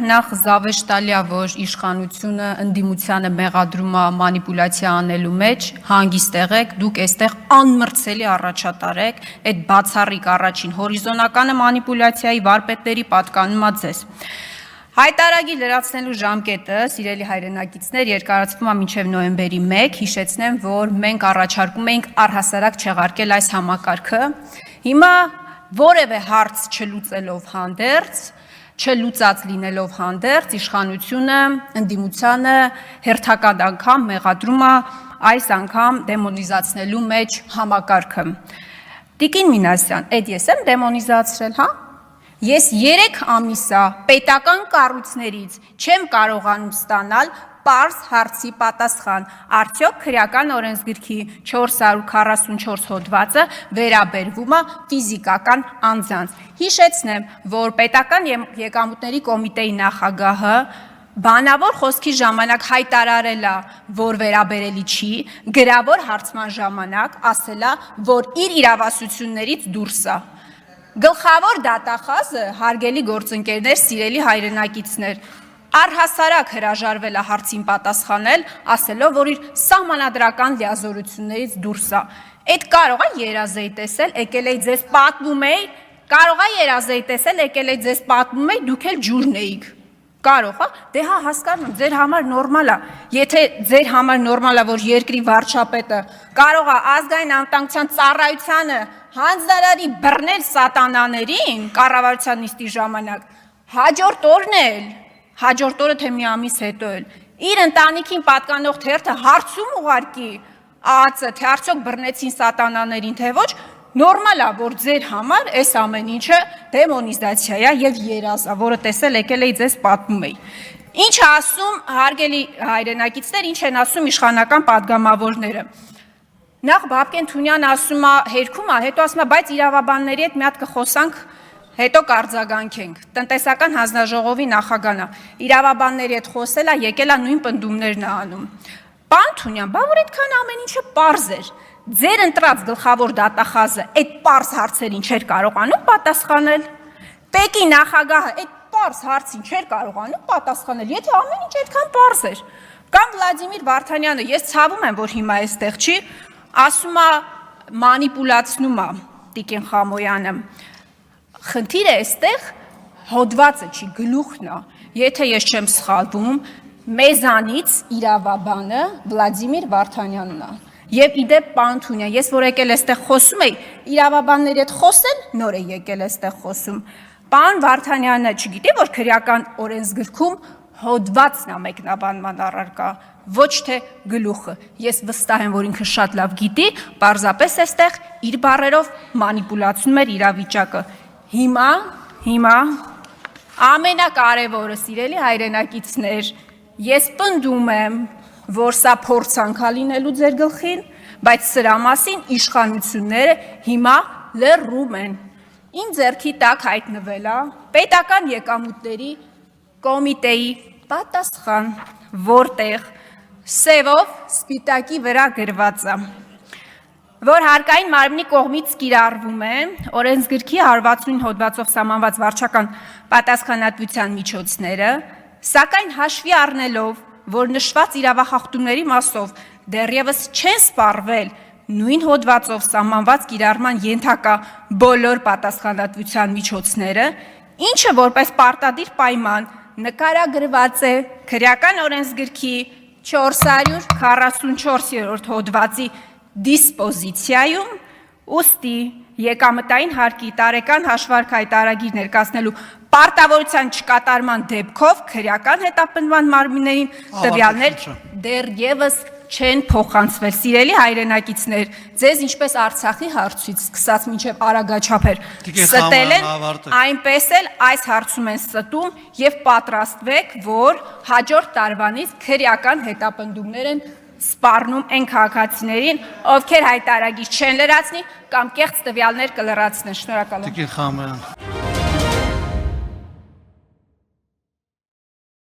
նախ զավեշտալիա, որ իշխանությունը ընդդիմությանը մեղադրում է մանիպուլյացիա անելու մեջ, հանգիստ եղեք, դուք այստեղ անմրցելի առաջատար եք, այդ բացառիկ առաջին հորիզոնականը մանիպուլյացիայի վարպետների պատկանում է ձեզ։ Հայտարարագիր լրացնելու ժամկետը, սիրելի հայրենակիցներ, երկարացվում է մինչև նոյեմբերի 1, հիշեցնեմ, որ մենք առաջարկում էինք առհասարակ չեղարկել այս համակարգը, հիմա որևէ հարց չլուծելով հանդերձ, չլուծած լինելով հանդերձ, իշխանությունը ընդդիմությանը հերթական անգամ մեղադրում է այս անգամ դեմոնիզացնելու մեջ համակարգը։ Տիկին Մինասյան, այդ ես եմ դեմոնիզացրել, հա? Ես 3 ամիսա պետական կառույցներից չեմ կարողանում ստանալ պարզ հարցի պատասխան, արդյոք քրեական օրենսգրքի 444 հոդվածը վերաբերվում է ֆիզիկական անձանց։ Հիշեցնեմ, որ պետական եկամուտների կոմիտեի նախագահը բանավոր խոսքի ժամանակ հայտարարել է, որ վերաբերելի չի, գրավոր հարցման ժամանակ ասել է, որ իր իրավասություններից դուրս է։ Գլխավոր դատախազը, հարգելի գործընկերներ, սիրելի հայրենակիցներ, առհասարակ հրաժարվել է հարցին պատասխանել, ասելով, որ իր սահմանադրական լիազորություններից դուրս է։ Այդ կարող է երազեի տեսել, եկել էի ձեզ պատմում էի, կարող է երազեի տեսել, եկել էի ձեզ պատմում էի, դուք էլ ջուրն էիք։ Կարող է, դե հա հասկանում, ձեր համար նորմալ է, եթե ձեր համար նորմալ է, որ երկրի վարչապետը կարող է ազգային անվտանգության ծառայությանը հանձնարարի բռնել սատանաներին կառավարության նիստի ժամանակ, հաջորդ օրն էլ, հաջորդ օրը թե մի ամիս հետո էլ, իր ընտանիքին պատկանող թերթը հարցում ուղարկի ԱԱՑ-ը, թե արդյոք բռնեցին սատանաներին, թե ոչ, նորմալ է, որ ձեր համար այս ամեն ինչը դեմոնիզացիա է եւ երազ է, որը տեսել եկել էի ձեզ պատմում էի։ Ինչ ասում, հարգելի հայրենակիցներ, ինչ են ասում իշխանական падգամավորները։ Նախ Բաբկեն Թունյան ասում է, հերքում է, հետո ասում է, բայց իրավաբանների հետ մի հատ կխոսանք, հետո կարձագանքենք։ Տնտեսական հանձնաժողովի նախագահն է, իրավաբանների հետ խոսել է, եկել է նույն պնդումներն է անում։ Պարոն Թունյան, բա որ այդքան ամեն ինչը պարզ էր։ Ձեր ընտրած գլխավոր դատախազը այդ պարզ հարցերին չէր կարողանում պատասխանել։ Պեկի նախագահը այդ պարզ հարցին չէր կարողանում պատասխանել, եթե ամեն ինչ այդքան պարզ էր։ Կամ Վլադիմիր Վարդանյանը, ես ցավում եմ, որ հիմա այստեղ չի, ասում է մանիպուլացնում է Տիկին Խամոյանը։ Խնդիրը այստեղ հոդվածը չի, գլուխն է։ Եթե ես չեմ սխալվում, մեզանից իրավաբանը Վլադիմիր Վարդանյանն է։ Եվ իդեպ պարոն Թունյան, ես որ եկել այստեղ խոսում էի, իրավաբանների հետ խոսել, նոր է եկել այստեղ խոսում։ Պարոն Վարդանյանը չգիտի, որ քրեական օրենսգրքում հոդվածն է մեկնաբանման առարկա, ոչ թե գլուխը։ Ես վստահ եմ, որ ինքը շատ լավ գիտի, պարզապես այստեղ իր բառերով մանիպուլացնում էր իրավիճակը։ Հիմա ամենակարևորը, սիրելի հայրենակիցներ, ես պնդում եմ, որ սա փորձանք է լինելու ձեր գլխին, բայց սրա մասին իշխանությունները հիմա լռում են։ Իմ ձեռքի տակ հայտնվել է պետական եկամուտների կոմիտեի պատասխան, որտեղ սևով սպիտակի վրա գրված է, որ հարկային մարմնի կողմից կիրառվում է օրենսգրքի 169 հոդվածով սահմանված վարչական պատասխանատվության միջոցները, սակայն հաշվի առնելով, որ նշված իրավախախտումների մասով դեռևս չեն սպառվել նույն հոդվածով սահմանված կիրառման ենթակա բոլոր պատասխանատվության միջոցները, ինչը որպես պարտադիր պայման նկարագրված է քրեական օրենսգրքի 444-րդ հոդվածի դիսպոզիցիայում, ուստի եկամտային հարկի տարեկան հաշվարկ հայտարարագիր ներկայացնելու պարտավորության չկատարման դեպքով քրեական հետապնդման մարմիններին տվյալներ դեռևս չեն փոխանցվել։ Սիրելի հայրենակիցներ, ձեզ ինչպես Արցախի հարցից սկսած մինչև Արագաչափեր ստել են, այնպես էլ այս հարցում են ստում եւ պատրաստվեք, որ հաջորդ տարվանից քրեական հետապնդումներ են սպառնում այն քաղաքացիներին, ովքեր հայտարարագիր չեն լրացնի կամ կեղծ տվյալներ կլրացնեն։ Շնորհակալ եմ։